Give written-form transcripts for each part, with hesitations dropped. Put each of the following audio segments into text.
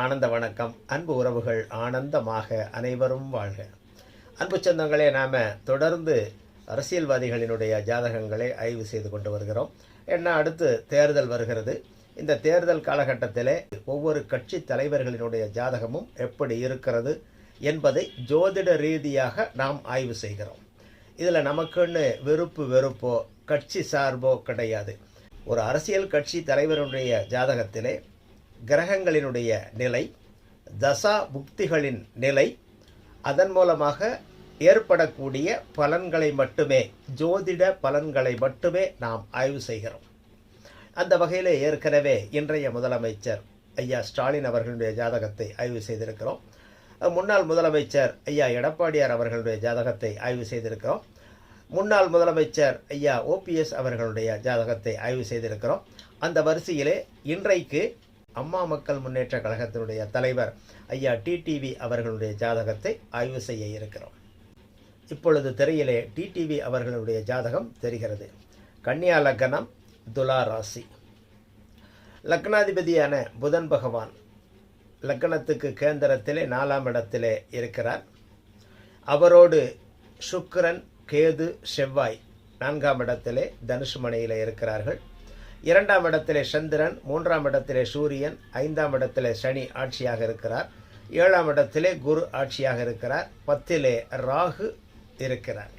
ஆனந்த வணக்கம். அன்பு உறவுகள் ஆனந்தமாக அனைவரும் வாழ்க. அன்பு சொந்தங்களே, நாம் தொடர்ந்து அரசியல்வாதிகளினுடைய ஜாதகங்களை ஆய்வு செய்து கொண்டு வருகிறோம். அடுத்து தேர்தல் வருகிறது. இந்த தேர்தல் காலகட்டத்திலே ஒவ்வொரு கட்சி தலைவர்களினுடைய ஜாதகமும் எப்படி இருக்கிறது என்பதை ஜோதிட ரீதியாக நாம் ஆய்வு செய்கிறோம். இதில் நமக்குன்னு விருப்பு வெறுப்போ கட்சி சார்போ கிடையாது. ஒரு அரசியல் கட்சி தலைவருடைய ஜாதகத்திலே கிரகங்களினுடைய நிலை, தசா புக்திகளின் நிலை, அதன் மூலமாக ஏற்படக்கூடிய பலன்களை மட்டுமே, ஜோதிட பலன்களை மட்டுமே நாம் ஆய்வு செய்கிறோம். அந்த வகையில் ஏற்கனவே இன்றைய முதலமைச்சர் ஐயா ஸ்டாலின் அவர்களுடைய ஜாதகத்தை ஆய்வு செய்திருக்கிறோம். முன்னாள் முதலமைச்சர் ஐயா எடப்பாடியார் அவர்களுடைய ஜாதகத்தை ஆய்வு செய்திருக்கிறோம். முன்னாள் முதலமைச்சர் ஐயா ஓபிஎஸ் அவர்களுடைய ஜாதகத்தை ஆய்வு செய்திருக்கிறோம். அந்த வரிசையிலே இன்றைக்கு அம்மா மக்கள் முன்னேற்ற கழகத்தினுடைய தலைவர் ஐயா டிடிவி அவர்களுடைய ஜாதகத்தை ஆய்வு செய்ய இருக்கிறோம். இப்பொழுது திரையிலே டிடிவி அவர்களுடைய ஜாதகம் தெரிகிறது. கன்னியா லக்னம், துலா ராசி. லக்னாதிபதியான புதன் பகவான் லக்னத்துக்கு கேந்திரத்திலே 4ஆம் இடத்திலே இருக்கிறார். அவரோடு சுக்கிரன், கேது, செவ்வாய் 4ஆம் இடத்திலே தனுசு மனையில் இருக்கிறார்கள். 2ஆம் இடத்திலே சந்திரன், 3ஆம் இடத்திலே சூரியன், 5ஆம் இடத்திலே சனி ஆட்சியாக இருக்கிறார். 7ஆம் இடத்திலே குரு ஆட்சியாக இருக்கிறார். 10லே ராகு இருக்கிறார்.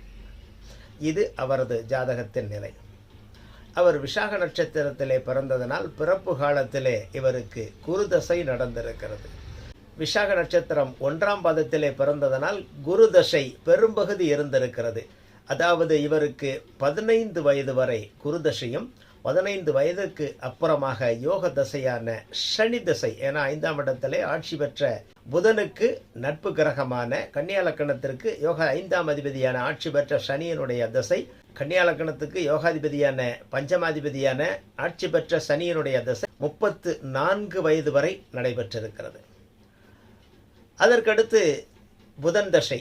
இது அவரது ஜாதகத்தின் நிலை. அவர் விசாக நட்சத்திரத்திலே பிறந்ததனால் பிறப்பு காலத்திலே இவருக்கு குரு தசை நடந்திருக்கிறது. விசாக நட்சத்திரம் 1ஆம் பாதத்திலே பிறந்ததனால் குரு தசை பெரும்பகுதி இருந்திருக்கிறது. அதாவது இவருக்கு 15 வயது வரை குரு தசையும் 15 வயதுக்கு அப்புறமாக யோக தசையான சனி தசை, ஏன்னா 5ஆம் இடத்திலே ஆட்சி பெற்ற புதனுக்கு நட்பு கிரகமான கன்னியா லக்னத்திற்கு யோக 5ஆம் அதிபதியான ஆட்சி பெற்ற சனியினுடைய தசை, கன்னியா லக்னத்துக்கு யோகாதிபதியான பஞ்சமாதிபதியான ஆட்சி பெற்ற சனியினுடைய தசை 34 வயது வரை நடைபெற்றிருக்கிறது. அதற்கடுத்து புதன் தசை,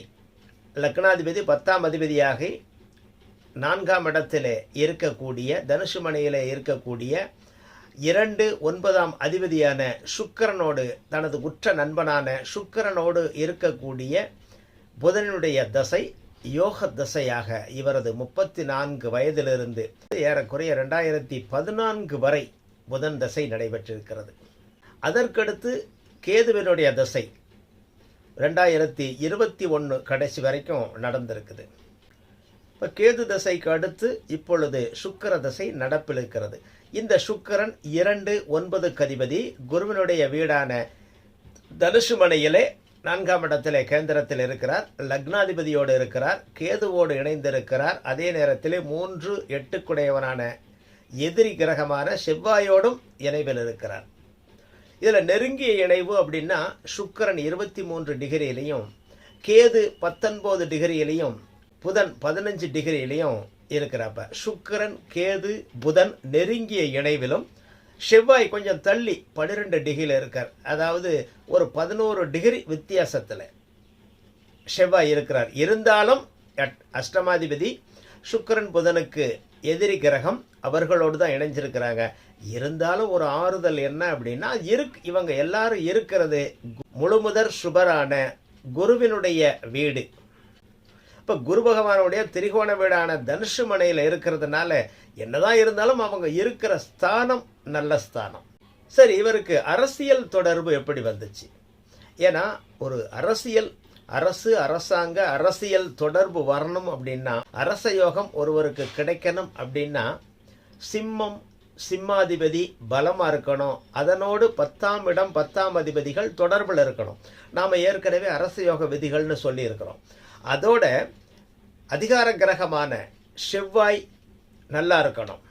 லக்னாதிபதி 10ஆம் அதிபதியாகி 4ஆம் இடத்திலே இருக்கக்கூடிய தனுசு மனையிலே இருக்கக்கூடிய 2, 9ஆம் அதிபதியான சுக்கிரனோடு, தனது உற்ற நண்பனான சுக்கிரனோடு இருக்கக்கூடிய புதனுடைய தசை யோக தசையாக இவரது 34 வயதிலிருந்து ஏறக்குறைய 2014 வரை புதன் தசை நடைபெற்றிருக்கிறது. அதற்கடுத்து கேதுவினுடைய தசை 2021 கடைசி வரைக்கும் நடந்திருக்குது. இப்போ கேது தசைக்கு அடுத்து இப்பொழுது சுக்கிர தசை நடப்பில் இருக்கிறது. இந்த சுக்கிரன் 2, 9க்கு அதிபதி, குருவினுடைய வீடான தனுசு மனையிலே 4ஆம் இடத்திலே கேந்திரத்தில் இருக்கிறார். லக்னாதிபதியோடு இருக்கிறார், கேதுவோடு இணைந்திருக்கிறார். அதே நேரத்திலே 3, 8க்குடையவனான எதிரி கிரகமான செவ்வாயோடும் இணைவில் இருக்கிறார். இதில் நெருங்கிய இணைவு அப்படின்னா சுக்கிரன் 23 டிகிரியிலையும், கேது 19 டிகிரியிலையும், புதன் 15 டிகிரியிலையும் இருக்கிறப்ப சுக்கிரன், கேது, புதன் நெருங்கிய இணைவிலும், செவ்வாய் கொஞ்சம் தள்ளி 12 டிகிரியில் இருக்கார். அதாவது ஒரு 11 டிகிரி வித்தியாசத்தில் செவ்வாய் இருக்கிறார். இருந்தாலும் அஷ்டமாதிபதி சுக்கிரன் புதனுக்கு எதிரி கிரகம், அவர்களோடு தான் இணைஞ்சிருக்கிறாங்க. இருந்தாலும் ஒரு ஆறுதல் என்ன அப்படின்னா, இவங்க எல்லாரும் இருக்கிறது முழுமுதற் சுபரான குருவினுடைய வீடு. இப்போ குரு பகவானுடைய திரிகோண வீடான தனுசு மனையில் இருக்கிறதுனால என்னதான் இருந்தாலும் அவங்க இருக்கிற ஸ்தானம் நல்ல ஸ்தானம். சரி, இவருக்கு அரசியல் தொடர்பு எப்படி வந்துச்சு? ஏன்னா ஒரு அரசாங்க அரசியல் தொடர்பு வரணும் அப்படின்னா, அரச யோகம் ஒருவருக்கு கிடைக்கணும் அப்படின்னா சிம்மம், சிம்மாதிபதி பலமாக இருக்கணும். அதனோடு 10ஆம் இடம் 10ஆம் அதிபதிகள் தொடர்பில் இருக்கணும். நாம் ஏற்கனவே அரச யோக விதிகள்னு சொல்லியிருக்கிறோம். அதோட அதிகார கிரகமான செவ்வாய் நல்லா இருக்கணும்,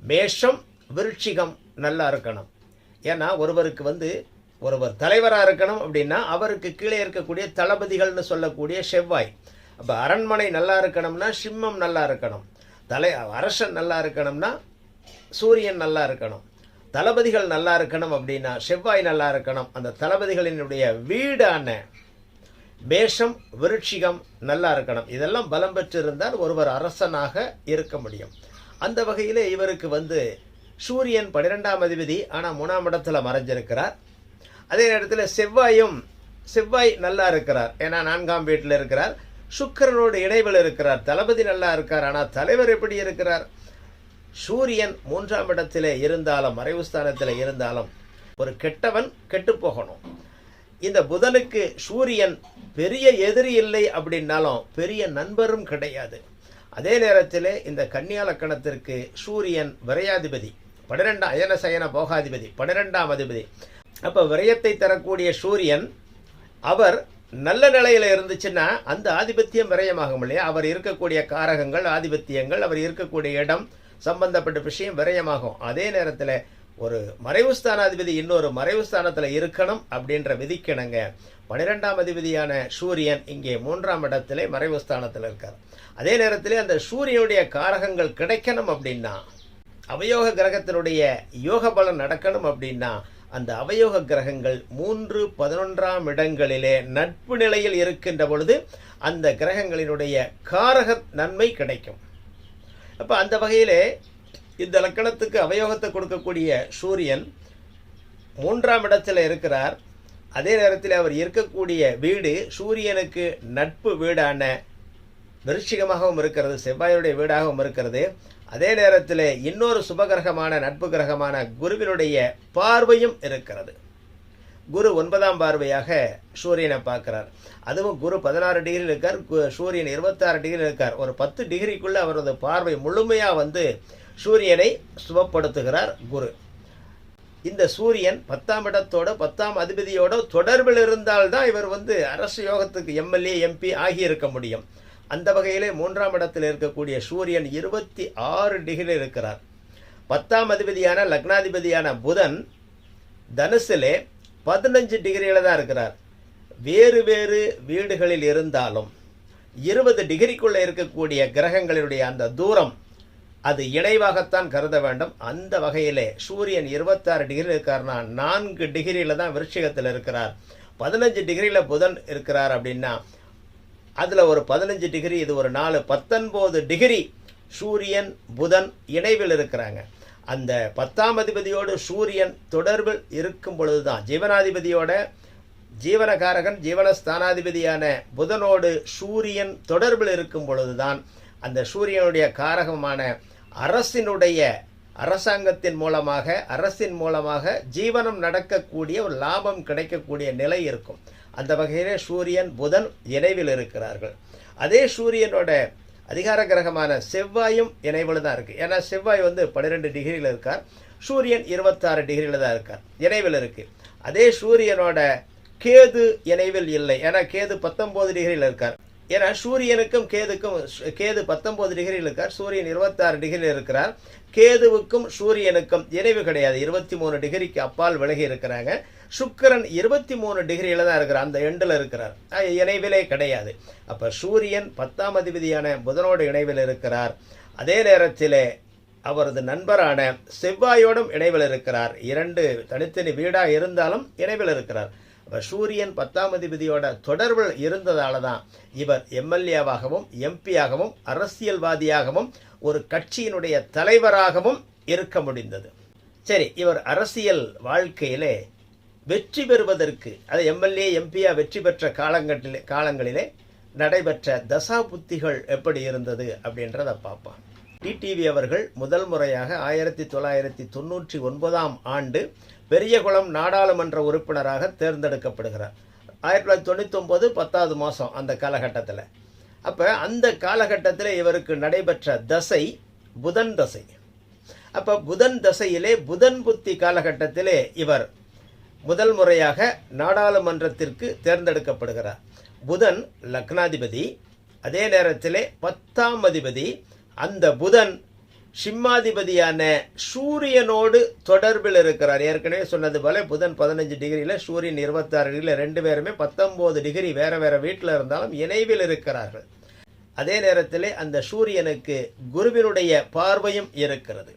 மேஷம், விருட்சிகம் நல்லா இருக்கணும். ஏன்னா ஒருவர் தலைவராக இருக்கணும் அப்படின்னா அவருக்கு கீழே இருக்கக்கூடிய தளபதிகள்னு சொல்லக்கூடிய செவ்வாய். அப்போ அரண்மனை நல்லா இருக்கணும்னா சிம்மம் நல்லா இருக்கணும், அரசன் நல்லா இருக்கணும்னா சூரியன் நல்லா இருக்கணும், தளபதிகள் நல்லா இருக்கணும் அப்படின்னா செவ்வாய் நல்லா இருக்கணும். அந்த தளபதிகளினுடைய வீடான மேஷம், விருட்சிகம் நல்லா இருக்கணும். இதெல்லாம் பலம் பெற்றிருந்தால் ஒருவர் அரசனாக இருக்க முடியும். அந்த வகையில் இவருக்கு சூரியன் 12ஆம் அதிபதி, ஆனால் 3ஆம் இடத்துல மறைஞ்சிருக்கிறார். அதே நேரத்தில் செவ்வாய் நல்லா இருக்கிறார், ஏன்னா 4ஆம் வீட்டில் இருக்கிறார். சுக்கிரனோடு இணைவில் இருக்கிறார், தளபதி நல்லா இருக்கார். ஆனால் தலைவர் எப்படி இருக்கிறார்? சூரியன் 3ஆம் இடத்திலே இருந்தாலும் மறைவு ஸ்தானத்தில் இருந்தாலும் ஒரு கெட்டவன் கெட்டு போகணும். இந்த புதனுக்கு சூரியன் பெரிய எதிரி இல்லை அப்படின்னாலும் பெரிய நண்பரும் கிடையாது. அதே நேரத்தில் இந்த கன்னியா லக்கணத்திற்கு சூரியன் விரையாதிபதி, 12 அயன சயன போகாதிபதி, 12ஆம் அதிபதி. அப்போ விரயத்தை தரக்கூடிய சூரியன் அவர் நல்ல நிலையில் இருந்துச்சுன்னா அந்த ஆதிபத்தியம் விரயமாகும் இல்லையா? அவர் இருக்கக்கூடிய காரகங்கள், ஆதிபத்தியங்கள், அவர் இருக்கக்கூடிய இடம் சம்பந்தப்பட்ட விஷயம் விரயமாகும். அதே நேரத்தில் ஒரு மறைவு ஸ்தானாதிபதி இன்னொரு மறைவு ஸ்தானத்தில் இருக்கணும் அப்படின்ற விதிக்கிணங்க 12ஆம் அதிபதியான சூரியன் இங்கே 3ஆம் இடத்திலே மறைவு ஸ்தானத்தில் இருக்கார். அதே நேரத்தில் அந்த சூரியனுடைய காரகங்கள் கிடைக்கணும் அப்படின்னா, அவயோக கிரகத்தினுடைய யோக பலன் நடக்கணும் அப்படின்னா, அந்த அவயோக கிரகங்கள் 3, 11ஆம் இடங்களிலே நட்பு நிலையில் இருக்கின்ற பொழுது அந்த கிரகங்களினுடைய காரக நன்மை கிடைக்கும். அப்போ அந்த வகையிலே இந்த லக்கணத்துக்கு அவயோகத்தை கொடுக்கக்கூடிய சூரியன் 3ஆம் இடத்தில் இருக்கிறார். அதே நேரத்தில் அவர் இருக்கக்கூடிய வீடு சூரியனுக்கு நட்பு வீடான விருச்சிகமாகவும் இருக்கிறது, செவ்வாயுடைய வீடாகவும் இருக்கிறது. அதே நேரத்தில் இன்னொரு சுபகிரகமான நட்பு கிரகமான குருவினுடைய பார்வையும் இருக்கிறது. குரு 9ஆம் பார்வையாக சூரியனை பார்க்கிறார். அதுவும் குரு 16 டிகிரியில் இருக்கார், சூரியன் 26 டிகிரியில் இருக்கார். ஒரு 10 டிகிரிக்குள்ளே அவரது பார்வை முழுமையாக வந்து சூரியனை சுபப்படுத்துகிறார் குரு. இந்த சூரியன் 10ஆம் இடத்தோட 10ஆம் அதிபதியோட தொடர்பில் இருந்தால்தான் இவர் வந்து அரசு யோகத்துக்கு எம்எல்ஏ எம்பி ஆகியிருக்க முடியும். அந்த வகையிலே 3ஆம் இடத்தில் இருக்கக்கூடிய சூரியன் 26 டிகிரியில் இருக்கிறார். 10ஆம் அதிபதியான லக்னாதிபதியான புதன் தனுசிலே 15 டிகிரியில் தான் இருக்கிறார். வேறு வேறு வீடுகளில் இருந்தாலும் 20 டிகிரிக்குள்ளே இருக்கக்கூடிய கிரகங்களினுடைய அந்த தூரம் அது இணைவாகத்தான் கருத வேண்டும். அந்த வகையிலே சூரியன் 26 டிகிரி இருக்கார்னா 4 டிகிரியில் தான் விருச்சிகத்தில் இருக்கிறார். 15 டிகிரியில் புதன் இருக்கிறார் அப்படின்னா அதில் ஒரு 15 டிகிரி, இது ஒரு 4, 19 டிகிரி சூரியன் புதன் இணைவில் இருக்கிறாங்க. அந்த 10ஆம் அதிபதியோடு சூரியன் தொடர்பில் இருக்கும் பொழுது தான் ஜீவனாதிபதியோட ஜீவனகாரகன் ஜீவனஸ்தானாதிபதியான புதனோடு சூரியன் தொடர்பில் இருக்கும் பொழுதுதான் அந்த சூரியனுடைய காரகமான அரசாங்கத்தின் மூலமாக அரசின் மூலமாக ஜீவனம் நடக்கக்கூடிய ஒரு லாபம் கிடைக்கக்கூடிய நிலை இருக்கும். அந்த வகையிலே சூரியன் புதன் இணைவில் இருக்கிறார்கள். அதே சூரியனோட அதிகார கிரகமான செவ்வாயும் இணைவில் தான் இருக்குது. ஏன்னா செவ்வாய் வந்து 12 டிகிரியில் இருக்கார், சூரியன் 26 டிகிரியில் தான் இருக்கார், இணைவில் இருக்குது. அதே சூரியனோட கேது இணைவில் இல்லை, ஏன்னா கேது 19 டிகிரியில் இருக்கார். ஏன்னா சூரியனுக்கும் கேது 19 டிகிரியில் இருக்கார், சூரியன் 26 டிகிரியில் இருக்கிறார். கேதுவுக்கும் சூரியனுக்கும் இணைவு கிடையாது, 23 டிகிரிக்கு அப்பால் விலகி இருக்கிறாங்க. சுக்கிரன் 23 டிகிரியில் தான் இருக்கிறார், அந்த எண்டில் இருக்கிறார், இணைவிலே கிடையாது. அப்போ சூரியன் 10ஆம் அதிபதியான புதனோடு இணைவில் இருக்கிறார். அதே நேரத்தில் அவரது நண்பரான செவ்வாயோடும் இணைவில் இருக்கிறார். 2 தனித்தனி வீடாக இருந்தாலும் இணைவில் இருக்கிறார். அப்போ சூரியன் 10ஆம் அதிபதியோட தொடர்பில் இருந்ததால தான் இவர் எம்எல்ஏவாகவும் எம்பியாகவும் அரசியல்வாதியாகவும் ஒரு கட்சியினுடைய தலைவராகவும் இருக்க முடிந்தது. சரி, இவர் அரசியல் வாழ்க்கையிலே வெற்றி பெறுவதற்கு, அது எம்எல்ஏ எம்பியா வெற்றி பெற்ற காலங்களிலே நடைபெற்ற தசா புத்திகள் எப்படி இருந்தது அப்படின்றத பார்ப்போம். டிடிவி அவர்கள் முதல் முறையாக 1999ஆம் ஆண்டு பெரியகுளம் நாடாளுமன்ற உறுப்பினராக தேர்ந்தெடுக்கப்படுகிறார். 1999 10வது மாதம் அந்த காலகட்டத்தில். அப்போ அந்த காலகட்டத்தில் இவருக்கு நடைபெற்ற தசை புதன் தசை. அப்போ புதன் தசையிலே புதன் புத்தி காலகட்டத்திலே இவர் முதல் முறையாக நாடாளுமன்றத்திற்கு தேர்ந்தெடுக்கப்படுகிறார். புதன் லக்னாதிபதி, அதே நேரத்திலே 10ஆம் அதிபதி. அந்த புதன் சிம்மாதிபதியான சூரியனோடு தொடர்பில் இருக்கிறார். ஏற்கனவே சொன்னது போல புதன் 15 டிகிரியில், சூரியன் 26 டிகிரியில், 2 பேருமே 19 டிகிரி வேறு வேறு வீட்டில் இருந்தாலும் இணைவில் இருக்கிறார்கள். அதே நேரத்தில் அந்த சூரியனுக்கு குருவினுடைய பார்வையும் இருக்கிறது.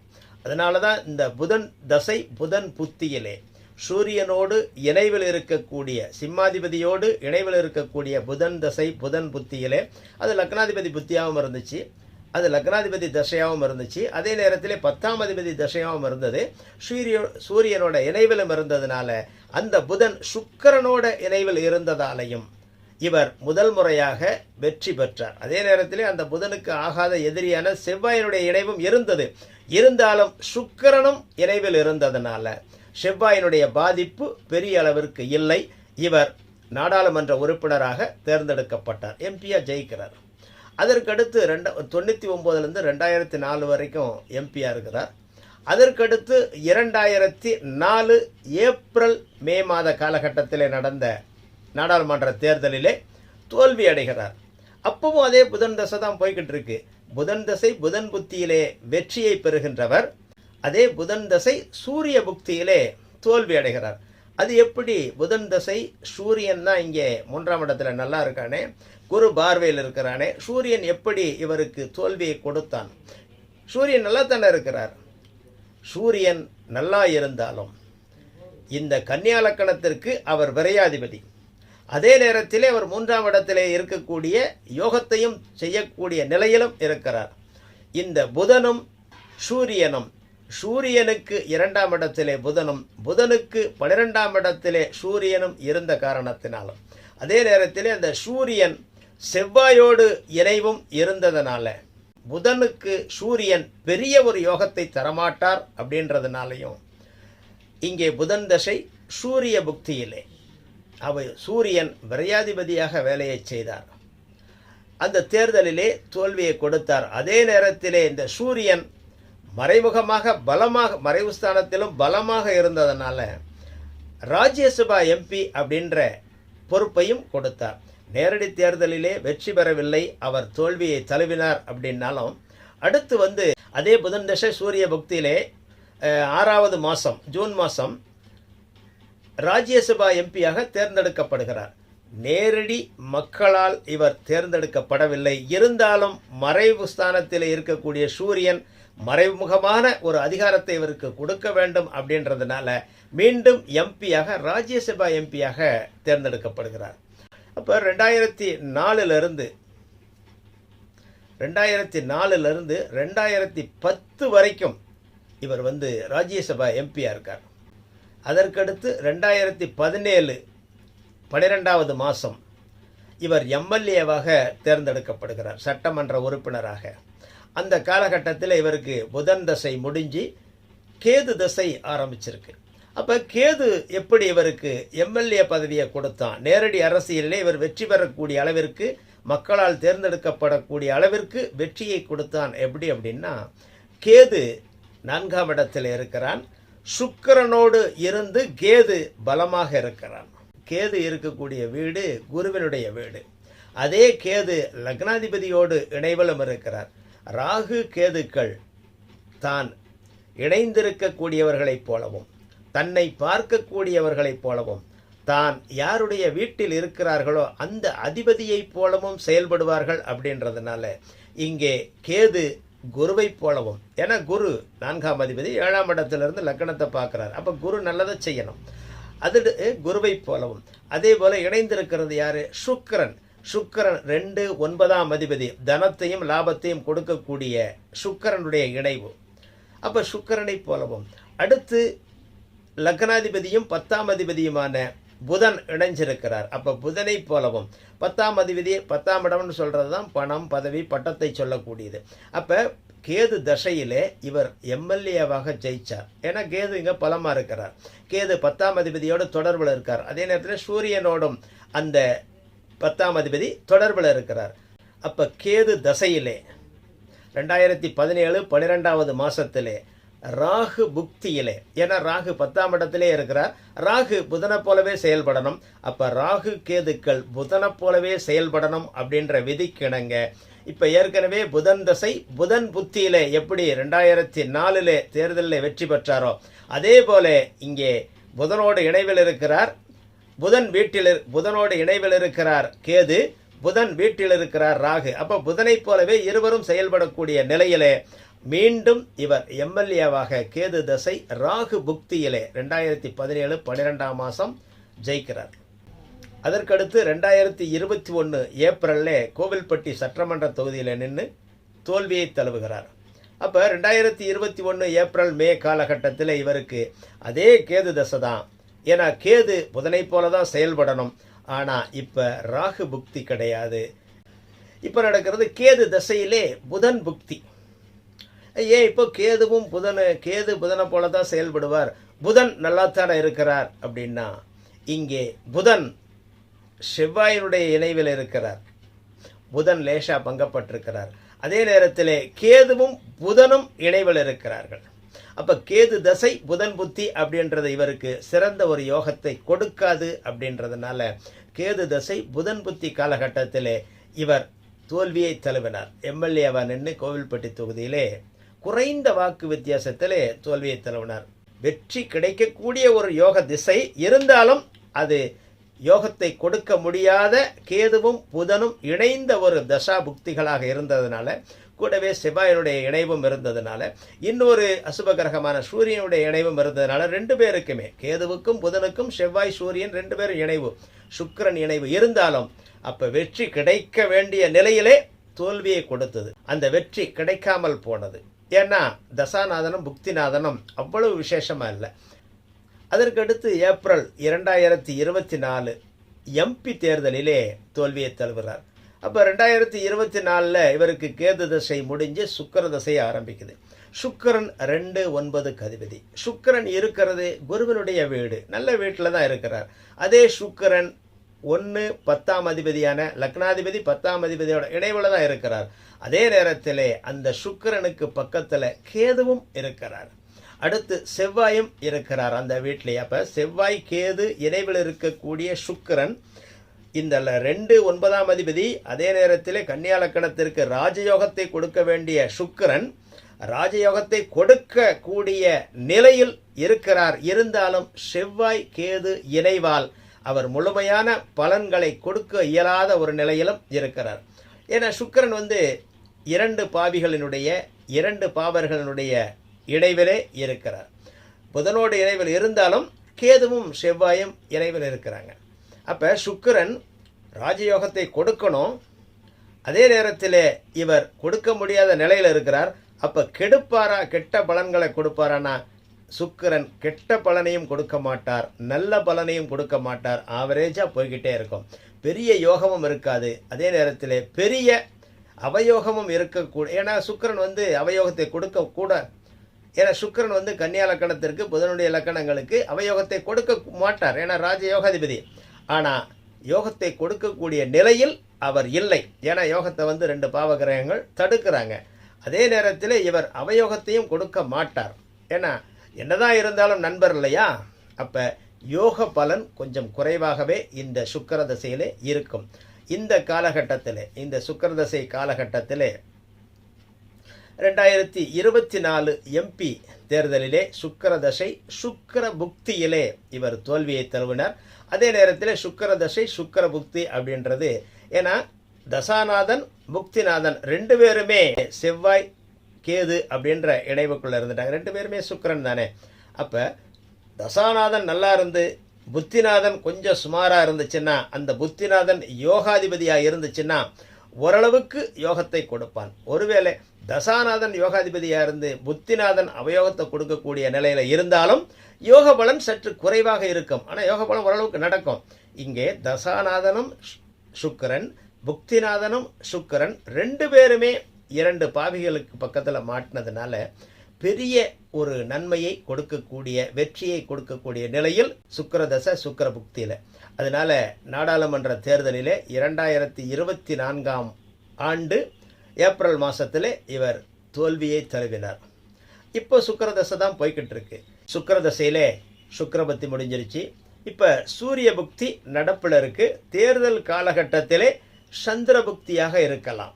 அதனால தான் இந்த புதன் தசை புதன் புத்தியிலே சூரியனோடு இணைவில் இருக்கக்கூடிய, சிம்மாதிபதியோடு இணைவில் இருக்கக்கூடிய புதன் தசை புதன் புத்தியிலே, அது லக்னாதிபதி புத்தியாகவும் இருந்துச்சு. அது லக்னாதிபதி தசையாகவும் இருந்துச்சு. அதே நேரத்திலே 10ஆம் அதிபதி தசையாகவும் இருந்தது. சூரியனோட இணைவிலும் இருந்ததுனால அந்த புதன் சுக்கிரனோட இணைவில் இருந்ததாலையும் இவர் முதல் முறையாக வெற்றி பெற்றார். அதே நேரத்திலே அந்த புதனுக்கு ஆகாத எதிரியான செவ்வாயினுடைய இணைவும் இருந்தது. இருந்தாலும் சுக்கிரனும் இணைவில் இருந்ததுனால செவ்வாயினுடைய பாதிப்பு பெரிய அளவிற்கு இல்லை. இவர் நாடாளுமன்ற உறுப்பினராக தேர்ந்தெடுக்கப்பட்டார். எம்பியா ஜெயிக்கிறார். அதற்கடுத்து 99லேருந்து 2004 வரைக்கும் எம்பியாக இருக்கிறார். அதற்கடுத்து 2004 ஏப்ரல் மே மாத காலகட்டத்தில் நடந்த நாடாளுமன்ற தேர்தலிலே தோல்வி அடைகிறார். அப்பவும் அதே புதன் தசை தான் போய்கிட்டு இருக்கு. புதன் தசை புதன் புத்தியிலே வெற்றியை பெறுகின்றவர். அதே புதன் தசை சூரிய புக்தியிலே தோல்வி அடைகிறார். அது எப்படி? புதன் தசை சூரியன் தான் இங்கே 3ஆம் இடத்துல நல்லா இருக்கானே, குரு பார்வையில் இருக்கிறானே, சூரியன் எப்படி இவருக்கு தோல்வியை கொடுத்தான்? சூரியன் நல்லா தானே இருக்கிறார். சூரியன் நல்லா இருந்தாலும் இந்த கன்னியா லக்கணத்திற்கு அவர் விரையாதிபதி. அதே நேரத்திலே அவர் 3ஆம் இடத்திலே இருக்கக்கூடிய யோகத்தையும் செய்யக்கூடிய நிலையிலும் இருக்கிறார். இந்த புதனும் சூரியனும், சூரியனுக்கு 2ஆம் இடத்திலே புதனும், புதனுக்கு 12ஆம் இடத்திலே சூரியனும் இருந்த காரணத்தினாலும், அதே நேரத்திலே அந்த சூரியன் செவ்வாயோடு இணைவும் இருந்ததனால புதனுக்கு சூரியன் பெரிய ஒரு யோகத்தை தரமாட்டார் அப்படின்றதுனாலையும் இங்கே புதன் தசை சூரிய புக்தியிலே சூரியன் விரையாதிபதியாக வேலையை செய்தார். அந்த தேர்தலிலே தோல்வியை கொடுத்தார். அதே நேரத்திலே இந்த சூரியன் மறைமுகமாக பலமாக மறைவு ஸ்தானத்திலும் பலமாக இருந்ததனால ராஜ்யசபா எம்பி அப்படின்ற பொறுப்பையும் கொடுத்தார். நேரடி தேர்தலிலே வெற்றி பெறவில்லை, அவர் தோல்வியை தழுவினார். அப்படின்னாலும் அடுத்து அதே புதன் தசை சூரிய பக்தியிலே 6வது மாதம் ஜூன் மாதம் ராஜ்யசபா எம்பியாக தேர்ந்தெடுக்கப்படுகிறார். நேரடி மக்களால் இவர் தேர்ந்தெடுக்கப்படவில்லை. இருந்தாலும் மறைவு ஸ்தானத்தில் இருக்கக்கூடிய சூரியன் மறைமுகமான ஒரு அதிகாரத்தை இவருக்கு கொடுக்க வேண்டும் அப்படின்றதுனால மீண்டும் எம்பியாக ராஜ்யசபா எம்பியாக தேர்ந்தெடுக்கப்படுகிறார். அப்போ 2004லிருந்து 2010 வரைக்கும் இவர் ராஜ்யசபா எம்பியாக இருக்கார். அதற்கடுத்து 2017 12வது மாதம் இவர் எம்எல்ஏவாக தேர்ந்தெடுக்கப்படுகிறார், சட்டமன்ற உறுப்பினராக. அந்த காலகட்டத்தில் இவருக்கு புதன் தசை முடிஞ்சு கேது தசை ஆரம்பிச்சிருக்கு. அப்போ கேது எப்படி இவருக்கு எம்எல்ஏ பதவியை கொடுத்தான்? நேரடி அரசியலிலே இவர் வெற்றி பெறக்கூடிய அளவிற்கு, மக்களால் தேர்ந்தெடுக்கப்படக்கூடிய அளவிற்கு வெற்றியை கொடுத்தான். எப்படி அப்படின்னா, கேது 4ஆம் இடத்தில் இருக்கிறான். சுக்கிரனோடு இருந்து கேது பலமாக இருக்கிறான். கேது இருக்கக்கூடிய வீடு குருவினுடைய வீடு. அதே கேது லக்னாதிபதியோடு இணைவலும் இருக்கிறார். ராகு கேதுக்கள் தான் இணைந்திருக்கக்கூடியவர்களைப் போலவும், தன்னை பார்க்கக்கூடியவர்களைப் போலவும், தான் யாருடைய வீட்டில் இருக்கிறார்களோ அந்த அதிபதியைப் போலவும் செயல்படுவார்கள். அப்படின்றதுனால இங்கே கேது குருவை போலவும், ஏன்னா குரு 4ஆம் அதிபதி 7ஆம் இடத்திலிருந்து லக்கணத்தை பார்க்குறார். அப்போ குரு நல்லதை செய்யணும். அது குருவை போலவும். அதே போல் இணைந்திருக்கிறது யார்? சுக்கிரன். சுக்கிரன் 2 9ஆம் அதிபதி, தனத்தையும் லாபத்தையும் கொடுக்கக்கூடிய சுக்கிரனுடைய இணைவு. அப்போ சுக்கிரனை போலவும். அடுத்து லக்னாதிபதியும் 10ஆம் அதிபதியுமான புதன் இணைஞ்சிருக்கிறார். அப்போ புதனை போலவும். 10ஆம் அதிபதி 10ஆம் இடம்னு சொல்கிறது தான் பணம், பதவி, பட்டத்தை சொல்லக்கூடியது. அப்போ கேது தசையிலே இவர் எம்எல்ஏவாக ஜெயிச்சார். ஏன்னா கேது இங்கே பலமாக இருக்கிறார். கேது 10ஆம் அதிபதியோடு தொடர்பில் இருக்கார். அதே நேரத்தில் சூரியனோடும் அந்த 10ஆம் அதிபதி தொடர்பில் இருக்கிறார். அப்போ கேது தசையிலே 2017 12வது மாதத்திலே ராகு புக்தியிலே, ஏன்னா ராகு 10ஆம் இடத்திலே இருக்கிறார். ராகு புதனை போலவே செயல்படணும். அப்போ ராகு கேதுக்கள் புதனை போலவே செயல்படணும் அப்படின்ற விதிக்கிணங்க இப்போ ஏற்கனவே புதன் தசை புதன் புத்தியிலே எப்படி 2004 தேர்தலில் வெற்றி பெற்றாரோ அதே போல இங்கே புதனோடு இணைவில் இருக்கிறார். புதனோடு இணைவில் இருக்கிறார் கேது, புதன் வீட்டில் இருக்கிறார் ராகு. அப்போ புதனை போலவே இருவரும் செயல்படக்கூடிய நிலையிலே மீண்டும் இவர் எம்எல்ஏவாக கேது தசை ராகு புக்தியிலே 2017 12ஆம் மாதம் ஜெயிக்கிறார். அதற்கடுத்து 2021 ஏப்ரலில் கோவில்பட்டி சட்டமன்ற தொகுதியில் நின்று தோல்வியை தழுவுகிறார். அப்போ 2021 ஏப்ரல் மே காலகட்டத்தில் இவருக்கு அதே கேது தசை தான். ஏன்னா கேது புதனை போல தான் செயல்படணும். ஆனால் இப்போ ராகு புக்தி கிடையாது. இப்போ நடக்கிறது கேது தசையிலே புதன் புக்தி. ஏன் இப்போ கேது புதனை போல தான் செயல்படுவார், புதன் நல்லாத்தானே இருக்கிறார் அப்படின்னா, இங்கே புதன் செவ்வாயினுடைய இணைவில் இருக்கிறார். புதன் லேசா பங்கப்பட்டிருக்கிறார். அதே நேரத்தில் கேதுவும் புதனும் இணைவில் இருக்கிறார்கள். அப்போ கேது தசை புதன் புத்தி அப்படின்றது இவருக்கு சிறந்த ஒரு யோகத்தை கொடுக்காது. அப்படின்றதுனால கேது தசை புதன் புத்தி காலகட்டத்தில் இவர் தோல்வியை தழுவினார். எம்எல்ஏவா நின்று கோவில்பட்டி தொகுதியிலே குறைந்த வாக்கு வித்தியாசத்திலே தோல்வியை தழுவினார். வெற்றி கிடைக்கக்கூடிய ஒரு யோக திசை இருந்தாலும் அது யோகத்தை கொடுக்க முடியாத கேதுவும் புதனும் இணைந்த ஒரு தசா புக்திகளாக இருந்ததுனால, கூடவே செவ்வாயினுடைய இணைவும் இருந்ததுனால, இன்னொரு அசுபகிரகமான சூரியனுடைய இணைவும் இருந்ததுனால, ரெண்டு பேருக்குமே கேதுவுக்கும் புதனுக்கும் செவ்வாய் சூரியன் ரெண்டு பேரும் இணைவு, சுக்கிரன் இணைவு இருந்தாலும் அப்போ வெற்றி கிடைக்க வேண்டிய நிலையிலே தோல்வியை கொடுத்தது. அந்த வெற்றி கிடைக்காமல் போனது. ஏன்னா தசாநாதனும் புக்திநாதனும் அவ்வளவு விசேஷமாக இல்லை. அதற்கடுத்து ஏப்ரல் 2024 எம்பி தேர்தலிலே தோல்வியை தழுவுகிறார். அப்போ 2024 இவருக்கு கேது தசை முடிஞ்சு சுக்கிர தசை ஆரம்பிக்குது. சுக்கிரன் 2-9 அதிபதி. சுக்கிரன் இருக்கிறது குருவினுடைய வீடு, நல்ல வீட்டில் தான் இருக்கிறார். அதே சுக்கிரன் 1-10 அதிபதியான லக்னாதிபதி 10 அதிபதியோட இணைவில் தான் இருக்கிறார். அதே நேரத்தில் அந்த சுக்கிரனுக்கு பக்கத்தில் கேதுவும் இருக்கிறார். அடுத்து செவ்வாயும் இருக்கிறார் அந்த வீட்டிலே. அப்போ செவ்வாய் கேது இணைவில் இருக்கக்கூடிய சுக்கிரன் இந்த 2-9 அதிபதி, அதே நேரத்தில் கன்னியா லக்கணத்திற்கு ராஜயோகத்தை கொடுக்க வேண்டிய சுக்கிரன் ராஜயோகத்தை கொடுக்கக்கூடிய நிலையில் இருக்கிறார். இருந்தாலும் செவ்வாய் கேது இணைவால் அவர் முழுமையான பலன்களை கொடுக்க இயலாத ஒரு நிலையிலும் இருக்கிறார். ஏன்னா சுக்கிரன் 2 பாவிகளினுடைய 2 பாவர்களினுடைய இணைவிலே இருக்கிறார். புதனோடு இணைவில் இருந்தாலும் கேதுவும் செவ்வாயும் இணைவில் இருக்கிறாங்க. அப்போ சுக்கிரன் ராஜயோகத்தை கொடுக்கணும், அதே நேரத்தில் இவர் கொடுக்க முடியாத நிலையில் இருக்கிறார். அப்போ கெடுப்பாரா, கெட்ட பலன்களை கொடுப்பாரானா? சுக்கிரன் கெட்ட பலனையும் கொடுக்க மாட்டார், நல்ல பலனையும் கொடுக்க மாட்டார். ஆவரேஜாக போய்கிட்டே இருக்கும். பெரிய யோகமும் இருக்காது, அதே நேரத்தில் பெரிய அவயோகமும் இருக்கக்கூட. ஏன்னா சுக்கிரன் அவயோகத்தை கொடுக்க கூட. ஏன்னா சுக்கிரன் கன்னியா லக்கணத்திற்கு புதனுடைய லக்கணங்களுக்கு அவயோகத்தை கொடுக்க மாட்டார். ஏன்னா ராஜயோகாதிபதி. ஆனால் யோகத்தை கொடுக்கக்கூடிய நிலையில் அவர் இல்லை. ஏன்னா யோகத்தை 2 பாவகிரகங்கள் தடுக்கிறாங்க. அதே நேரத்தில் இவர் அவயோகத்தையும் கொடுக்க மாட்டார். ஏன்னா என்னதான் இருந்தாலும் நண்பர் இல்லையா? அப்போ யோக பலன் கொஞ்சம் குறைவாகவே இந்த சுக்கிர தசையிலே இருக்கும். இந்த காலகட்டத்தில், இந்த சுக்கிர தசை காலகட்டத்தில் 2024 எம்பி தேர்தலிலே சுக்கிர தசை சுக்கிர புக்தியிலே இவர் தோல்வியை தழுவினார். அதே நேரத்தில் சுக்கிர தசை சுக்கிர புக்தி அப்படின்றது, ஏன்னா தசாநாதன் புக்திநாதன் 2 பேருமே செவ்வாய் கேது அப்படின்ற இணைவுக்குள்ளே இருந்துட்டாங்க. 2 பேருமே சுக்கிரன் தானே. அப்போ தசாநாதன் நல்லா இருந்து புத்திநாதன் கொஞ்சம் சுமாராக இருந்துச்சுன்னா, அந்த புத்திநாதன் யோகாதிபதியாக இருந்துச்சுன்னா ஓரளவுக்கு யோகத்தை கொடுப்பான். ஒருவேளை தசாநாதன் யோகாதிபதியாக இருந்து புத்திநாதன் அவயோகத்தை கொடுக்கக்கூடிய நிலையில் இருந்தாலும் யோக பலன் சற்று குறைவாக இருக்கும். ஆனால் யோக பலன் ஓரளவுக்கு நடக்கும். இங்கே தசாநாதனும் சுக்கிரன் புக்திநாதனும் சுக்கிரன் 2 பேருமே 2 பாவிகளுக்கு பக்கத்தில் மாட்டினதுனால பெரிய ஒரு நன்மையை கொடுக்கக்கூடிய, வெற்றியை கொடுக்கக்கூடிய நிலையில் சுக்கிர தசை சுக்கிர புக்தியில். அதனால் நாடாளுமன்ற தேர்தலிலே 2024 ஆண்டு ஏப்ரல் மாதத்தில் இவர் தோல்வியை தழுவினார். இப்போ சுக்கிர தசை தான் போய்கிட்டு இருக்கு. சுக்கிர தசையிலே சுக்கிர பக்தி முடிஞ்சிருச்சு. இப்போ சூரிய புக்தி நடப்பில் இருக்கு. தேர்தல் காலகட்டத்திலே சந்திர புக்தியாக இருக்கலாம்.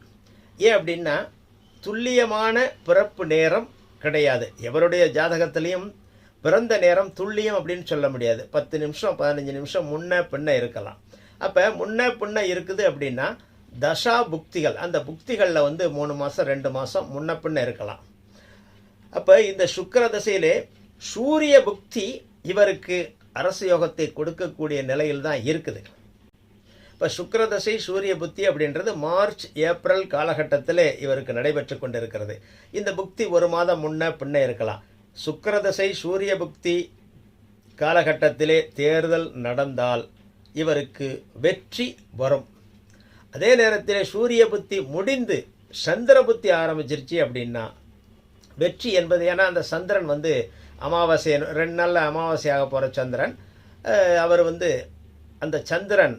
ஏன் அப்படின்னா துல்லியமான பிறப்பு நேரம் கிடையாது. எவருடைய ஜாதகத்திலையும் பிறந்த நேரம் துல்லியம் அப்படின்னு சொல்ல முடியாது. 10 நிமிஷம் 15 நிமிஷம் முன்ன பின்ன இருக்கலாம். அப்போ முன்ன பின்ன இருக்குது அப்படின்னா தசா புக்திகள், அந்த புக்திகளில் 3 மாதம் 2 மாதம் முன்ன பின்ன இருக்கலாம். அப்போ இந்த சுக்கிர தசையிலே சூரிய புக்தி இவருக்கு அரசு யோகத்தை கொடுக்கக்கூடிய நிலையில் தான் இருக்குது. இப்போ சுக்கிரதசை சூரிய புத்தி அப்படின்றது மார்ச் ஏப்ரல் காலகட்டத்தில் இவருக்கு நடைபெற்று கொண்டிருக்கிறது. இந்த புக்தி ஒரு மாதம் முன்ன பின்ன இருக்கலாம். சுக்கிரதசை சூரிய புக்தி காலகட்டத்திலே தேர்தல் நடந்தால் இவருக்கு வெற்றி வரும். அதே நேரத்தில் சூரிய புத்தி முடிந்து சந்திர புத்தி ஆரம்பிச்சிருச்சு அப்படின்னா வெற்றி என்பது, ஏன்னா அந்த சந்திரன் அமாவாசை 2 நாளில் அமாவாசையாக போகிற சந்திரன், அவர் அந்த சந்திரன்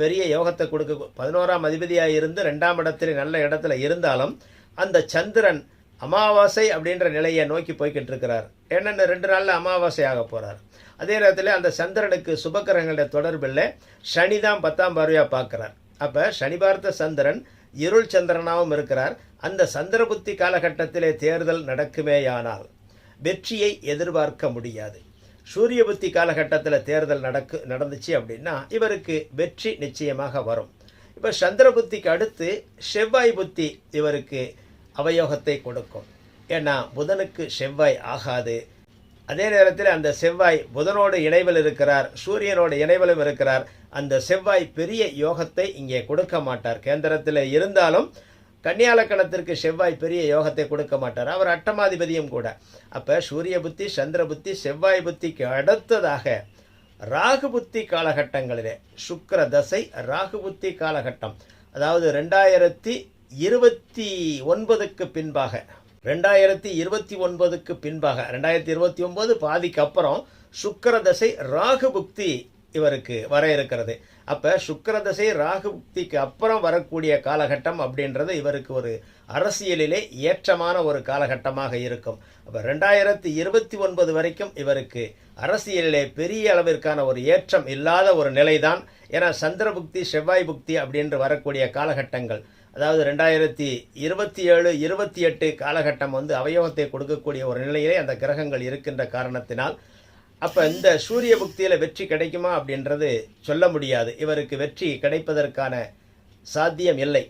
பெரிய யோகத்தை கொடுக்க 11ஆம் அதிபதியாக இருந்து 2ஆம் இடத்துல நல்ல இடத்துல இருந்தாலும் அந்த சந்திரன் அமாவாசை அப்படின்ற நிலையை நோக்கி போய்கிட்டு இருக்கிறார். என்னென்ன 2 நாளில் அமாவாசையாக போகிறார். அதே நேரத்தில் அந்த சந்திரனுக்கு சுபக்கிரகங்களுடைய தொடர்பில் சனி தான் 10ஆம் பார்வையாக பார்க்குறார். அப்போ சனி பார்த்த சந்திரன் இருள் சந்திரனாகவும் இருக்கிறார். அந்த சந்திர புத்தி காலகட்டத்திலே தேர்தல் நடக்குமேயானால் வெற்றியை எதிர்பார்க்க முடியாது. சூரிய புத்தி காலகட்டத்தில் தேர்தல் நடந்துச்சு அப்படின்னா இவருக்கு வெற்றி நிச்சயமாக வரும். இப்போ சந்திர புத்திக்கு அடுத்து செவ்வாய் புத்தி இவருக்கு அவயோகத்தை கொடுக்கும். ஏன்னா புதனுக்கு செவ்வாய் ஆகாது. அதே நேரத்தில் அந்த செவ்வாய் புதனோடு இணைவில் இருக்கிறார், சூரியனோடு இணைவிலும் இருக்கிறார். அந்த செவ்வாய் பெரிய யோகத்தை இங்கே கொடுக்க மாட்டார். கேந்திரத்தில் இருந்தாலும் கன்னியாலக்கணத்திற்கு செவ்வாய் பெரிய யோகத்தை கொடுக்க மாட்டார். அவர் அட்டமாதிபதியும் கூட. அப்போ சூரிய புத்தி, சந்திர புத்தி, செவ்வாய் புத்திக்கு அடுத்ததாக ராகு புத்தி காலகட்டங்களிலே சுக்கிர தசை ராகு புத்தி காலகட்டம், அதாவது 2029க்கு பின்பாக 2029க்கு பின்பாக 2029 பாதிக்கு அப்புறம் சுக்கிர தசை ராகு புக்தி இவருக்கு வர இருக்கிறது. அப்போ சுக்கிர தசை ராகு புக்திக்கு அப்புறம் வரக்கூடிய காலகட்டம் அப்படின்றது இவருக்கு ஒரு அரசியலிலே ஏற்றமான ஒரு காலகட்டமாக இருக்கும். அப்போ 2029 வரைக்கும் இவருக்கு அரசியலிலே பெரிய அளவிற்கான ஒரு ஏற்றம் இல்லாத ஒரு நிலைதான். ஏன்னா சந்திர புக்தி செவ்வாய் புக்தி அப்படின்று வரக்கூடிய காலகட்டங்கள், அதாவது 2027 28 காலகட்டம் அவயோகத்தை கொடுக்கக்கூடிய ஒரு நிலையிலே அந்த கிரகங்கள் இருக்கின்ற காரணத்தினால் அப்போ இந்த சூரிய புக்தியில் வெற்றி கிடைக்குமா அப்படின்றது சொல்ல முடியாது. இவருக்கு வெற்றி கிடைப்பதற்கான சாத்தியம் இல்லை.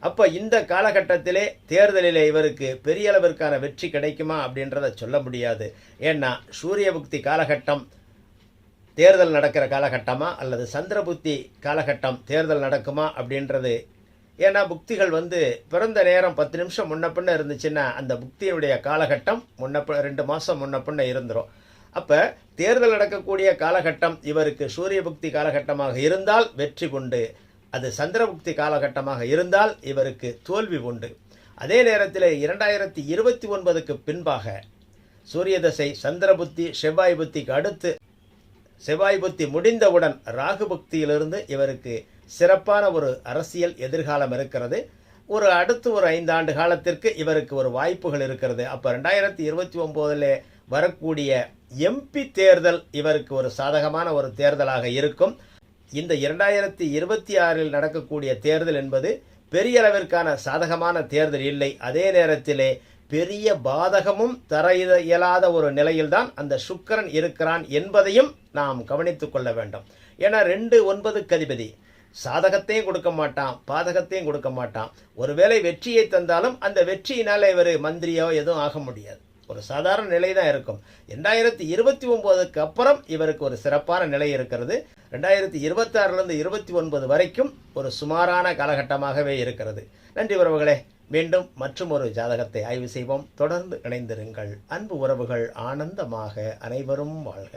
அப்போ இந்த காலகட்டத்திலே தேர்தலிலே இவருக்கு பெரிய அளவிற்கான வெற்றி கிடைக்குமா அப்படின்றத சொல்ல முடியாது. ஏன்னா சூரிய புக்தி காலகட்டம் தேர்தல் நடக்கிற காலகட்டமா அல்லது சந்திர புத்தி காலகட்டம் தேர்தல் நடக்குமா அப்படின்றது, ஏன்னா புக்திகள் பிறந்த நேரம் 10 நிமிஷம் முன்ன பின்ன இருந்துச்சுன்னா அந்த புக்தியுடைய காலகட்டம் 2 மாதம் முன்ன பின்ன இருந்துடும். அப்போ தேர்தல் நடக்கக்கூடிய காலகட்டம் இவருக்கு சூரிய புக்தி காலகட்டமாக இருந்தால் வெற்றி உண்டு, அது சந்திர புக்தி காலகட்டமாக இருந்தால் இவருக்கு தோல்வி உண்டு. அதே நேரத்தில் 2029க்கு பின்பாக சூரிய தசை சந்திர புத்தி செவ்வாய் புத்திக்கு அடுத்து செவ்வாய் புத்தி முடிந்தவுடன் ராகு புக்தியிலிருந்து இவருக்கு சிறப்பான ஒரு அரசியல் எதிர்காலம் இருக்கிறது. அடுத்து ஒரு 5 ஆண்டு காலத்திற்கு இவருக்கு ஒரு வாய்ப்புகள் இருக்கிறது. அப்போ 2029 வரக்கூடிய எம்பி தேர்தல் இவருக்கு ஒரு சாதகமான ஒரு தேர்தலாக இருக்கும். இந்த 2026 நடக்கக்கூடிய தேர்தல் என்பது பெரிய அளவிற்கான சாதகமான தேர்தல் இல்லை. அதே நேரத்திலே பெரிய பாதகமும் தர இயலாத ஒரு நிலையில்தான் அந்த சுக்கிரன் இருக்கிறான் என்பதையும் நாம் கவனித்துக் கொள்ள வேண்டும். ஏன்னா 2 அதிபதி சாதகத்தையும் கொடுக்க மாட்டான், பாதகத்தையும் கொடுக்க மாட்டான். ஒருவேளை வெற்றியை தந்தாலும் அந்த வெற்றியினால் இவர் மந்திரியோ எதுவும் ஆக முடியாது, ஒரு சாதாரண நிலை தான் இருக்கும். 2029க்கு அப்புறம் இவருக்கு ஒரு சிறப்பான நிலை இருக்கிறது. 2026 29 வரைக்கும் ஒரு சுமாரான காலகட்டமாகவே இருக்கிறது. நன்றி உறவுகளே, மீண்டும் மற்றும் ஒரு ஜாதகத்தை ஆய்வு செய்வோம். தொடர்ந்து இணைந்திருங்கள். அன்பு உறவுகள் ஆனந்தமாக அனைவரும் வாழ்க.